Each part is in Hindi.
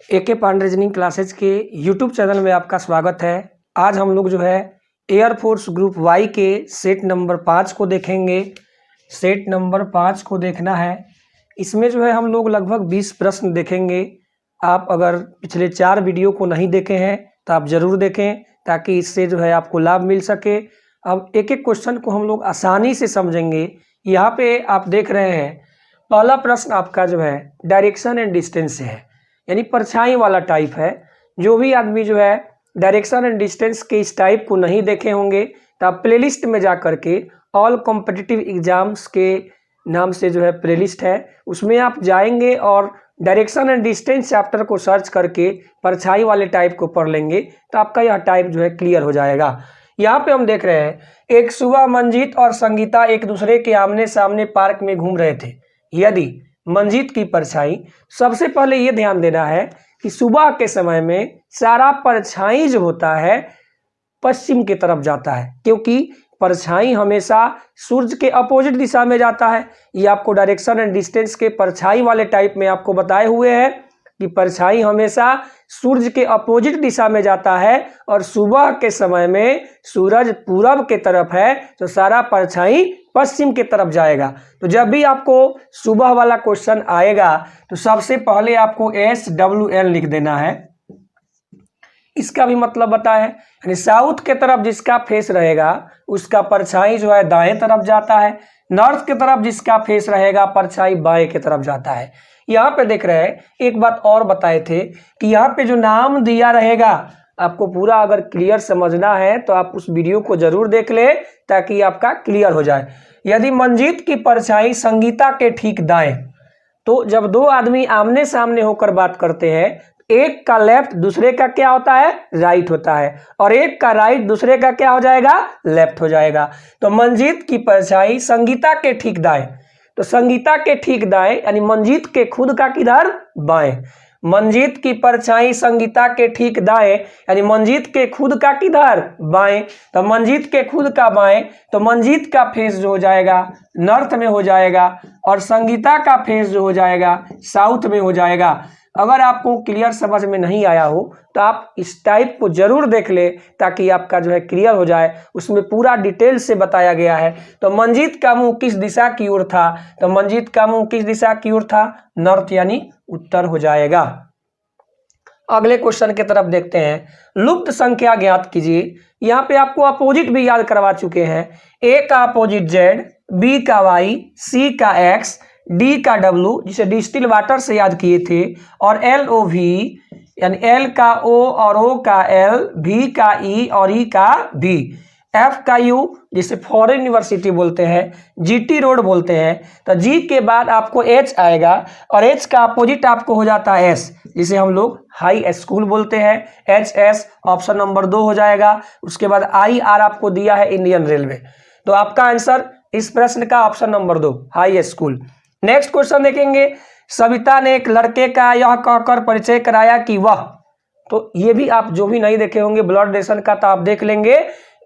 AK पांडे रीजनिंग क्लासेज के यूट्यूब चैनल में आपका स्वागत है। आज हम लोग जो है एयरफोर्स ग्रुप वाई के सेट नंबर 5 को देखेंगे। सेट नंबर 5 को देखना है। इसमें जो है हम लोग लगभग 20 प्रश्न देखेंगे। आप अगर पिछले 4 वीडियो को नहीं देखे हैं तो आप ज़रूर देखें ताकि इससे जो है आपको लाभ मिल सके। अब एक एक क्वेश्चन को हम लोग आसानी से समझेंगे। यहाँ पे आप देख रहे हैं पहला प्रश्न आपका जो है डायरेक्शन एंड डिस्टेंस से है, यानी परछाई वाला टाइप है। जो भी आदमी जो है डायरेक्शन एंड डिस्टेंस के इस टाइप को नहीं देखे होंगे तो आप प्लेलिस्ट में जा कर के ऑल कॉम्पिटिटिव एग्जाम्स के नाम से जो है प्लेलिस्ट है, उसमें आप जाएंगे और डायरेक्शन एंड डिस्टेंस चैप्टर को सर्च करके परछाई वाले टाइप को पढ़ लेंगे तो आपका यह टाइप जो है क्लियर हो जाएगा। यहाँ पे हम देख रहे हैं एक सुबह मंजीत और संगीता एक दूसरे के आमने सामने पार्क में घूम रहे थे। यदि मंजीत की परछाई, सबसे पहले ये ध्यान देना है कि सुबह के समय में सारा परछाई जो होता है पश्चिम की तरफ जाता है, क्योंकि परछाई हमेशा सूर्य के अपोजिट दिशा में जाता है। ये आपको डायरेक्शन एंड डिस्टेंस के परछाई वाले टाइप में आपको बताए हुए हैं कि परछाई हमेशा सूर्य के अपोजिट दिशा में जाता है और सुबह के समय में सूरज पूरब के तरफ है तो सारा परछाई पश्चिम की तरफ जाएगा। तो जब भी आपको सुबह वाला क्वेश्चन आएगा तो सबसे पहले आपको SWN लिख देना है। इसका भी मतलब बताएं, यानी साउथ के तरफ जिसका फेस रहेगा उसका परछाई जो है दाएं तरफ जाता है, नॉर्थ की तरफ जिसका फेस रहेगा परछाई बाएं की तरफ जाता है। यहाँ पे देख रहे हैं एक बात और बताए थे कि यहाँ पे जो नाम दिया रहेगा आपको पूरा अगर क्लियर समझना है तो आप उस वीडियो को जरूर देख ले ताकि आपका क्लियर हो जाए। यदि मंजीत की परछाई संगीता के ठीक दाएं, तो जब दो आदमी आमने सामने होकर बात करते हैं एक का लेफ्ट दूसरे का क्या होता है, राइट होता है, और एक का राइट दूसरे का क्या हो जाएगा, लेफ्ट हो जाएगा। तो मंजीत की परछाई संगीता के ठीक दाएं, तो संगीता के ठीक दाएं यानी मंजीत के खुद का किधर, बाएं। मंजीत की परछाई संगीता के ठीक दाएं यानी मंजीत के खुद का किधर, बाएं। तो मंजीत के खुद का बाएं, तो मंजीत का फेस जो हो जाएगा नॉर्थ में हो जाएगा और संगीता का फेस जो हो जाएगा साउथ में हो जाएगा। अगर आपको क्लियर समझ में नहीं आया हो तो आप इस टाइप को जरूर देख ले ताकि आपका जो है क्लियर हो जाए। उसमें पूरा डिटेल से बताया गया है। तो मंजीत का मुंह किस दिशा की ओर था, तो मंजीत का मुंह किस दिशा की ओर था, नॉर्थ यानी उत्तर हो जाएगा। अगले क्वेश्चन की तरफ देखते हैं। लुप्त संख्या ज्ञात कीजिए। यहाँ पे आपको अपोजिट भी याद करवा चुके हैं। ए का अपोजिट Z, B का Y, C का X, D का W जिसे डिस्टिल वाटर से याद किए थे, और LOV यानी L का O और O का L, V का E और E का V, F का U जिसे फॉरेन यूनिवर्सिटी बोलते हैं, GT रोड बोलते हैं। तो G के बाद आपको H आएगा और H का अपोजिट आपको हो जाता है S जिसे हम लोग हाई स्कूल बोलते हैं। HS ऑप्शन नंबर 2 हो जाएगा। उसके बाद IR आपको दिया है इंडियन रेलवे। तो आपका आंसर इस प्रश्न का option number 2 high school. Next question देखेंगे। सविता ने एक लड़के का यह कहकर परिचय कराया कि वह, तो ये भी आप जो भी नहीं देखे होंगे ब्लड रिलेशन का तो आप देख लेंगे,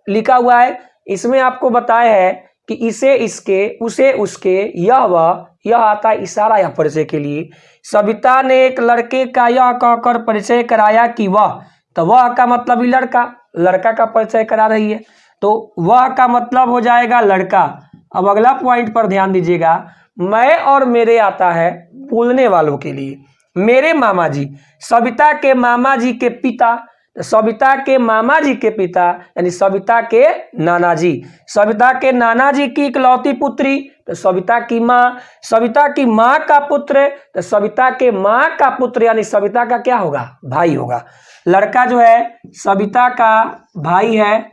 लिखा हुआ है इसमें आपको बताया है कि इसे इसके, उसे उसके, यह वह, यह आता है इशारा या परिचय के लिए। सविता ने एक लड़के का यह कहकर परिचय कराया कि वह, तो वह का मतलब ही लड़का, लड़का का परिचय करा रही है तो वह का मतलब हो जाएगा लड़का। अब अगला पॉइंट पर ध्यान दीजिएगा। मैं और मेरे आता है बोलने वालों के लिए। मेरे मामा जी, सविता के मामा जी के पिता, सविता के मामा जी के पिता यानी सविता के नाना जी। सविता के नाना जी की इकलौती पुत्री तो सविता की माँ। सविता की माँ का पुत्र तो सविता के माँ का पुत्र यानी सविता का क्या होगा, भाई होगा। लड़का जो है सविता का भाई है।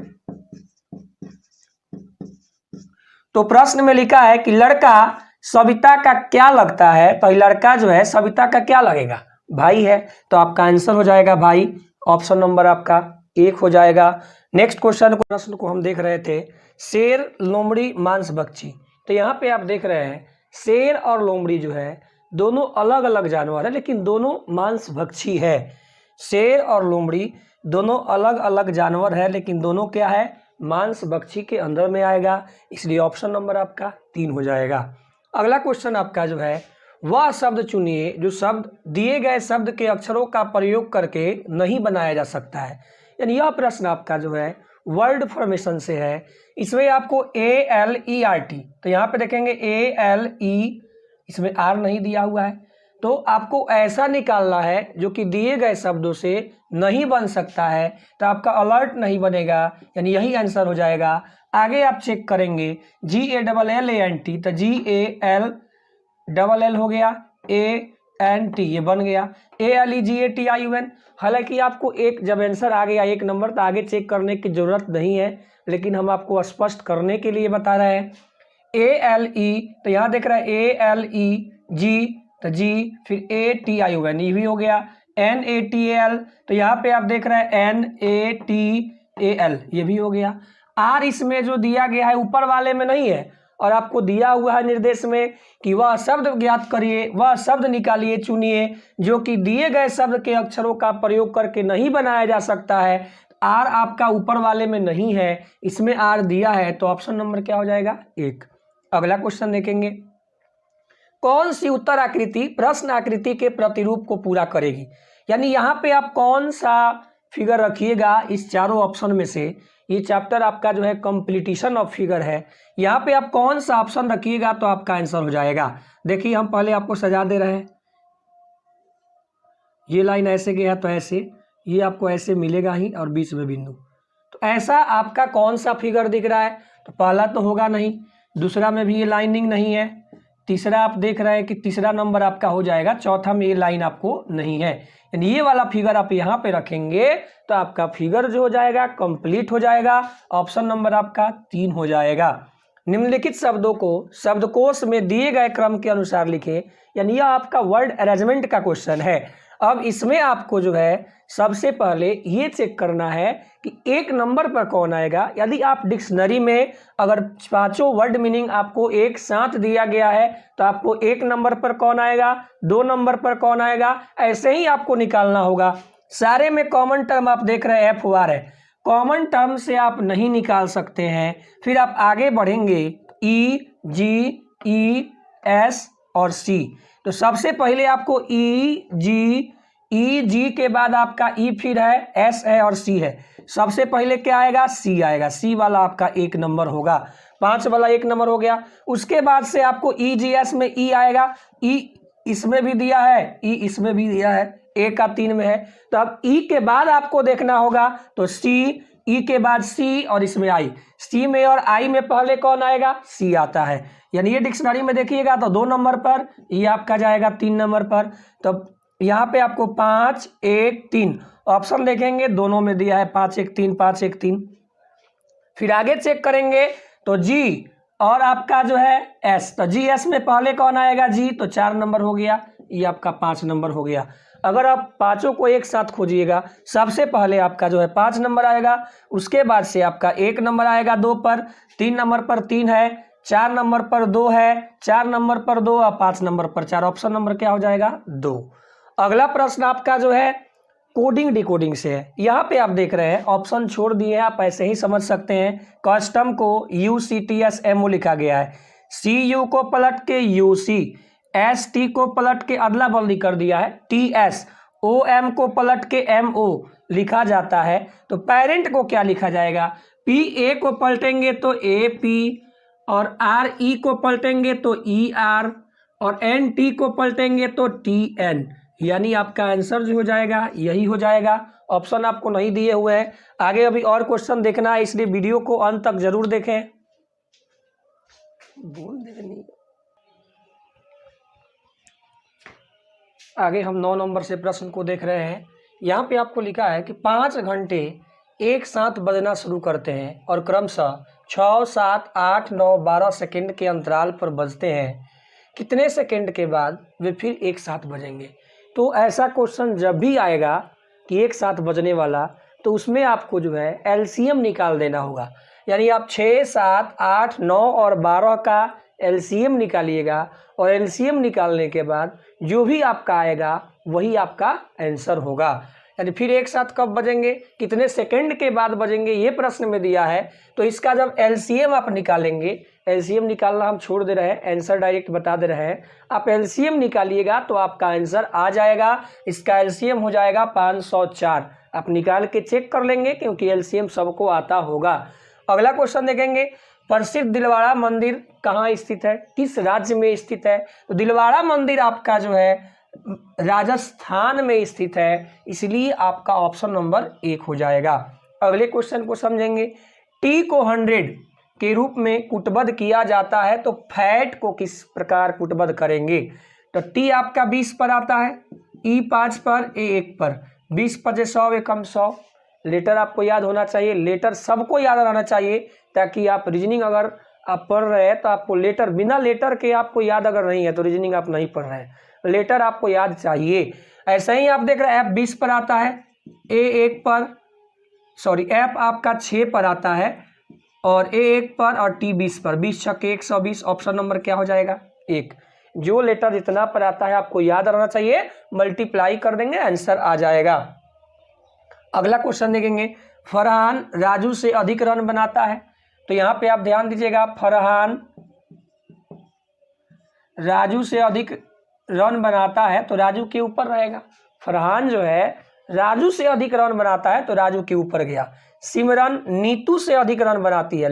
तो प्रश्न में लिखा है कि लड़का सविता का क्या लगता है, तो लड़का जो है सविता का क्या लगेगा, भाई है। तो आपका आंसर हो जाएगा भाई, ऑप्शन नंबर आपका 1 हो जाएगा। नेक्स्ट क्वेश्चन प्रश्न को हम देख रहे थे शेर, लोमड़ी, मांस भक्षी। तो यहाँ पे आप देख रहे हैं शेर और लोमड़ी जो है दोनों अलग अलग जानवर है लेकिन दोनों मांस भक्षी है। शेर और लोमड़ी दोनों अलग अलग जानवर है लेकिन दोनों क्या है, मांस भक्षी के अंदर में आएगा, इसलिए ऑप्शन नंबर आपका 3 हो जाएगा। अगला क्वेश्चन आपका जो है वह शब्द चुनिए जो शब्द दिए गए शब्द के अक्षरों का प्रयोग करके नहीं बनाया जा सकता है। यानी यह प्रश्न आपका जो है वर्ड फॉर्मेशन से है। इसमें आपको ALERT, तो यहाँ पे देखेंगे ALE, इसमें R नहीं दिया हुआ है, तो आपको ऐसा निकालना है जो कि दिए गए शब्दों से नहीं बन सकता है, तो आपका अलर्ट नहीं बनेगा, यानी यही आंसर हो जाएगा। आगे आप चेक करेंगे GALLANT, तो GALLL हो गया, ANT ये बन गया, ALEGATIUN। हालांकि आपको एक जब आंसर आ गया 1 नंबर तो आगे चेक करने की जरूरत नहीं है, लेकिन हम आपको स्पष्ट करने के लिए बता रहे हैं। ALE, तो यहाँ देख रहा है ALEG, तो G, फिर ATIUN ये भी हो गया। NATAL, तो यहाँ पे आप देख रहे हैं NATAL ये भी हो गया। R इसमें जो दिया गया है ऊपर वाले में नहीं है, और आपको दिया हुआ है निर्देश में कि वह शब्द ज्ञात करिए, वह शब्द निकालिए, चुनिए जो कि दिए गए शब्द के अक्षरों का प्रयोग करके नहीं बनाया जा सकता है। R आपका ऊपर वाले में नहीं है, इसमें R दिया है, तो ऑप्शन नंबर क्या हो जाएगा 1। अगला क्वेश्चन देखेंगे, कौन सी उत्तर आकृति प्रश्न आकृति के प्रतिरूप को पूरा करेगी। यानी यहाँ पे आप कौन सा फिगर रखिएगा इस चारों ऑप्शन में से, ये चैप्टर आपका जो है कंप्लीटिशन ऑफ फिगर है, यहाँ पे आप कौन सा ऑप्शन रखिएगा तो आपका आंसर हो जाएगा। देखिए हम पहले आपको सजा दे रहे हैं, ये लाइन ऐसे गया तो ऐसे, ये आपको ऐसे मिलेगा ही, और बीच में बिंदु, तो ऐसा आपका कौन सा फिगर दिख रहा है, तो पहला तो होगा नहीं, दूसरा में भी ये लाइनिंग नहीं है, तीसरा आप देख रहे हैं कि तीसरा नंबर आपका हो जाएगा, चौथा में ये लाइन आपको नहीं है, यानी ये वाला फिगर आप यहाँ पे रखेंगे तो आपका फिगर जो हो जाएगा कंप्लीट हो जाएगा। ऑप्शन नंबर आपका 3 हो जाएगा। निम्नलिखित शब्दों को शब्दकोश में दिए गए क्रम के अनुसार लिखें, यानी यह आपका वर्ड अरेंजमेंट का क्वेश्चन है। अब इसमें आपको जो है सबसे पहले ये चेक करना है कि 1 नंबर पर कौन आएगा। यदि आप डिक्शनरी में अगर 5 वर्ड मीनिंग आपको एक साथ दिया गया है तो आपको 1 नंबर पर कौन आएगा, 2 नंबर पर कौन आएगा, ऐसे ही आपको निकालना होगा। सारे में कॉमन टर्म आप देख रहे हैं FOR है, कॉमन टर्म से आप नहीं निकाल सकते हैं। फिर आप आगे बढ़ेंगे E, G, E, S और C, तो सबसे पहले आपको E, G के बाद आपका E फिर है, S है और C है। सबसे पहले क्या आएगा, C आएगा, C वाला आपका 1 नंबर होगा, 5 वाला 1 नंबर हो गया। उसके बाद से आपको EGS में E आएगा, E इसमें भी दिया है, E इसमें भी दिया है, A का 3 में है, तो अब E के बाद आपको देखना होगा तो C, E के बाद C और इसमें I, C में और I में पहले कौन आएगा, C आता है, यानी ये डिक्शनरी में देखिएगा तो 2 नंबर पर, ये आपका जाएगा 3 नंबर पर। तो यहाँ पे आपको 5, 1, 3 ऑप्शन देखेंगे, दोनों में दिया है 5, 1, 3, 5, 1, 3। फिर आगे चेक करेंगे तो G और आपका जो है S, तो GS में पहले कौन आएगा, G, तो 4 नंबर हो गया, ये आपका 5 नंबर हो गया। अगर आप पांचों को एक साथ खोजिएगा, सबसे पहले आपका जो है 5 नंबर आएगा, उसके बाद से आपका 1 नंबर आएगा 2 पर, 3 नंबर पर 3 है, 4 नंबर पर 2 है, 4 नंबर पर 2 और 5 नंबर पर 4। ऑप्शन नंबर क्या हो जाएगा, 2। अगला प्रश्न आपका जो है कोडिंग डिकोडिंग से है। यहाँ पे आप देख रहे हैं ऑप्शन छोड़ दिए हैं, आप ऐसे ही समझ सकते हैं। कस्टम को UCTSMO लिखा गया है, CU को पलट के UC, ST को पलट के अदला बदली कर दिया है TS, OM को पलट के MO लिखा जाता है। तो पेरेंट को क्या लिखा जाएगा, PA को पलटेंगे तो AP, और RE को पलटेंगे तो ER, और NT को पलटेंगे तो TN, यानी आपका आंसर जो हो जाएगा यही हो जाएगा। ऑप्शन आपको नहीं दिए हुए हैं, आगे अभी और क्वेश्चन देखना है, इसलिए वीडियो को अंत तक जरूर देखें। बोल दे नहीं, आगे हम 9 नंबर से प्रश्न को देख रहे हैं। यहाँ पे आपको लिखा है कि 5 घंटे एक साथ बजना शुरू करते हैं और क्रमशः 6, 7, 8, 9, 12 सेकंड के अंतराल पर बजते हैं, कितने सेकंड के बाद वे फिर एक साथ बजेंगे। तो ऐसा क्वेश्चन जब भी आएगा कि एक साथ बजने वाला, तो उसमें आपको जो है LCM निकाल देना होगा, यानी आप 6, 7, 8, 9 और 12 का LCM निकालिएगा, और LCM निकालने के बाद जो भी आपका आएगा वही आपका आंसर होगा। यानी फिर एक साथ कब बजेंगे, कितने सेकंड के बाद बजेंगे, ये प्रश्न में दिया है। तो इसका जब LCM आप निकालेंगे, एलसीएम निकालना हम छोड़ दे रहे हैं, आंसर डायरेक्ट बता दे रहे हैं। आप एलसीएम निकालिएगा तो आपका आंसर आ जाएगा। इसका एलसीएम हो जाएगा 504। आप निकाल के चेक कर लेंगे क्योंकि एलसीएम सबको आता होगा। अगला क्वेश्चन देखेंगे, प्रसिद्ध दिलवाड़ा मंदिर कहाँ स्थित है, किस राज्य में स्थित है? तो दिलवाड़ा मंदिर आपका जो है राजस्थान में स्थित है, इसलिए आपका ऑप्शन नंबर 1 हो जाएगा। अगले क्वेश्चन को समझेंगे, टी को 100 के रूप में कुटबद्ध किया जाता है तो फैट को किस प्रकार कुटबद्ध करेंगे? तो टी आपका 20 पर आता है, ई 5 पर, ए 1 पर, 20 × 100 एकम 100। लेटर आपको याद होना चाहिए, लेटर सबको याद रहना चाहिए ताकि आप रीजनिंग अगर आप पढ़ रहे हैं तो आपको लेटर, बिना लेटर के आपको याद अगर नहीं है तो रीजनिंग आप नहीं पढ़ रहे हैं, लेटर आपको याद चाहिए। ऐसे ही आप देख रहे हैं एफ 20 पर आता है, ए 1 पर, सॉरी एफ आपका 6 पर आता है और ए 1 पर और टी 20 पर, 20 × 120। ऑप्शन नंबर क्या हो जाएगा? 1। जो लेटर जितना पर आता है आपको याद रहना चाहिए, मल्टीप्लाई कर देंगे आंसर आ जाएगा। अगला क्वेश्चन देखेंगे, फरहान राजू से अधिक रन बनाता है। तो यहाँ पे आप ध्यान दीजिएगा, फरहान राजू से अधिक रन बनाता है तो राजू के ऊपर रहेगा। फरहान जो है राजू से अधिक रन बनाता है तो राजू के ऊपर गया। सिमरन नीतू से अधिक रन बनाती है,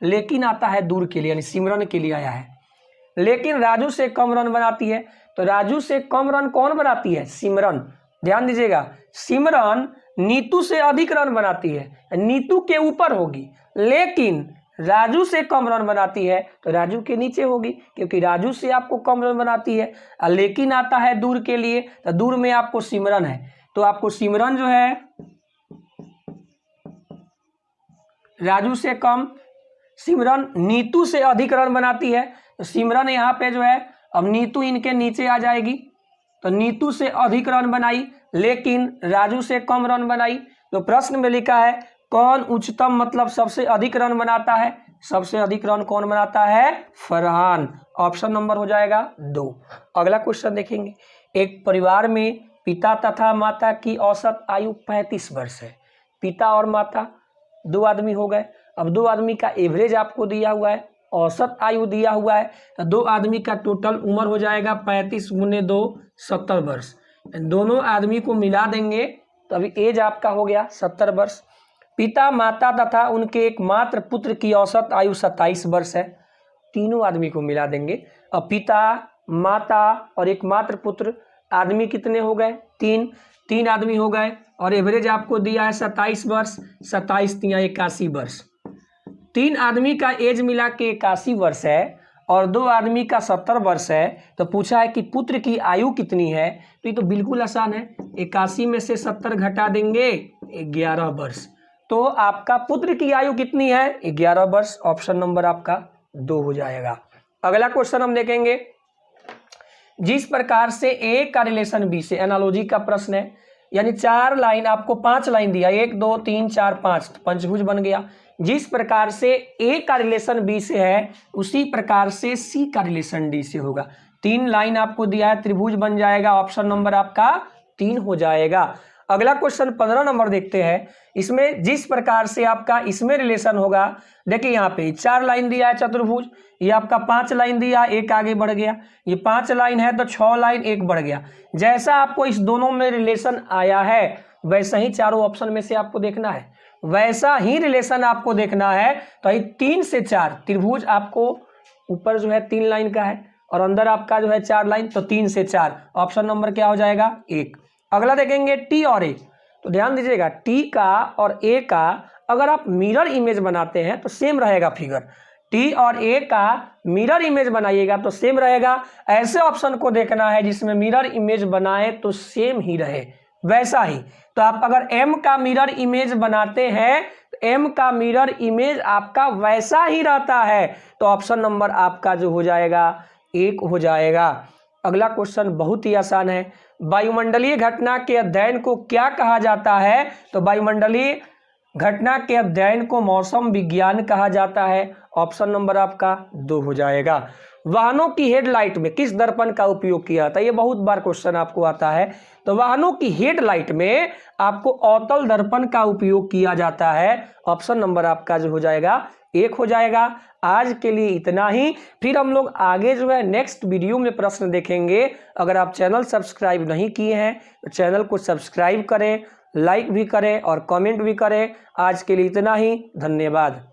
लेकिन आता है दूर के लिए, यानी सिमरन के लिए आया है। लेकिन राजू से कम रन बनाती है तो राजू से कम रन कौन बनाती है? सिमरन। ध्यान दीजिएगा, सिमरन नीतू से अधिक रन बनाती है, नीतू के ऊपर होगी, लेकिन राजू से कम रन बनाती है तो राजू के नीचे होगी क्योंकि राजू से आपको कम रन बनाती है। लेकिन आता है दूर के लिए तो दूर में आपको सिमरन है, तो आपको सिमरन जो है राजू से कम, सिमरन नीतू से अधिक रन बनाती है तो सिमरन यहाँ पे जो है, अब नीतू इनके नीचे आ जाएगी तो नीतू से अधिक रन बनाई लेकिन राजू से कम रन बनाई। तो प्रश्न में लिखा है कौन उच्चतम मतलब सबसे अधिक रन बनाता है? सबसे अधिक रन कौन बनाता है? फरहान। ऑप्शन नंबर हो जाएगा 2। अगला क्वेश्चन देखेंगे, एक परिवार में पिता तथा माता की औसत आयु 35 वर्ष है। पिता और माता 2 आदमी हो गए। अब 2 आदमी का एवरेज आपको दिया हुआ है, औसत आयु दिया हुआ है, तो 2 आदमी का टोटल उम्र हो जाएगा 35 × 2 70 वर्ष। दोनों आदमी को मिला देंगे तो अभी एज आपका हो गया 70 वर्ष। पिता माता तथा उनके एकमात्र पुत्र की औसत आयु 27 वर्ष है। तीनों आदमी को मिला देंगे। अब पिता माता और एकमात्र पुत्र आदमी कितने हो गए? 3 आदमी हो गए और एवरेज आपको दिया है 27 वर्ष, 27 × 3 81 वर्ष। 3 आदमी का एज मिला के 81 वर्ष है और 2 आदमी का 70 वर्ष है। तो पूछा है कि पुत्र की आयु कितनी है? तो ये तो बिल्कुल आसान है, 81 में से 70 घटा देंगे 11 वर्ष। तो आपका पुत्र की आयु कितनी है? 11 वर्ष। ऑप्शन नंबर आपका 2 हो जाएगा। अगला क्वेश्चन हम देखेंगे, जिस प्रकार से ए का रिलेशन बी से, एनालॉजी का प्रश्न है, यानी 4 लाइन आपको 5 लाइन दिया, 1 2 3 4 5, पंचभुज बन गया। जिस प्रकार से ए का रिलेशन बी से है उसी प्रकार से सी का रिलेशन डी से होगा। 3 लाइन आपको दिया है, त्रिभुज बन जाएगा। ऑप्शन नंबर आपका 3 हो जाएगा। अगला क्वेश्चन 15 नंबर देखते हैं। इसमें जिस प्रकार से आपका इसमें रिलेशन होगा, देखिए यहाँ पे 4 लाइन दिया है चतुर्भुज, ये आपका 5 लाइन दिया, एक आगे बढ़ गया, ये 5 लाइन है तो 6 लाइन एक बढ़ गया। जैसा आपको इस दोनों में रिलेशन आया है वैसा ही चारों ऑप्शन में से आपको देखना है, वैसा ही रिलेशन आपको देखना है। तो ये 3 से 4 त्रिभुज आपको ऊपर जो है 3 लाइन का है और अंदर आपका जो है 4 लाइन, तो 3 से 4 ऑप्शन नंबर क्या हो जाएगा? 1। अगला देखेंगे टी और ए। तो ध्यान दीजिएगा, टी का और ए का अगर आप मिरर इमेज बनाते हैं तो सेम रहेगा फिगर। टी और ए का मिरर इमेज बनाइएगा तो सेम रहेगा। ऐसे ऑप्शन को देखना है जिसमें मिरर इमेज बनाए तो सेम ही रहे, वैसा ही। तो आप अगर एम का मिरर इमेज बनाते हैं तो एम का मिरर इमेज आपका वैसा ही रहता है, तो ऑप्शन नंबर आपका जो हो जाएगा 1 हो जाएगा। अगला क्वेश्चन बहुत ही आसान है, वायुमंडलीय घटना के अध्ययन को क्या कहा जाता है? तो वायुमंडलीय घटना के अध्ययन को मौसम विज्ञान कहा जाता है। ऑप्शन नंबर आपका 2 हो जाएगा। वाहनों की हेडलाइट में किस दर्पण का उपयोग किया जाता है? ये बहुत बार क्वेश्चन आपको आता है। तो वाहनों की हेडलाइट में आपको अवतल दर्पण का उपयोग किया जाता है। ऑप्शन नंबर आपका जो हो जाएगा 1 हो जाएगा। आज के लिए इतना ही, फिर हम लोग आगे जो है नेक्स्ट वीडियो में प्रश्न देखेंगे। अगर आप चैनल सब्सक्राइब नहीं किए हैं तो चैनल को सब्सक्राइब करें, लाइक भी करें और कमेंट भी करें। आज के लिए इतना ही, धन्यवाद।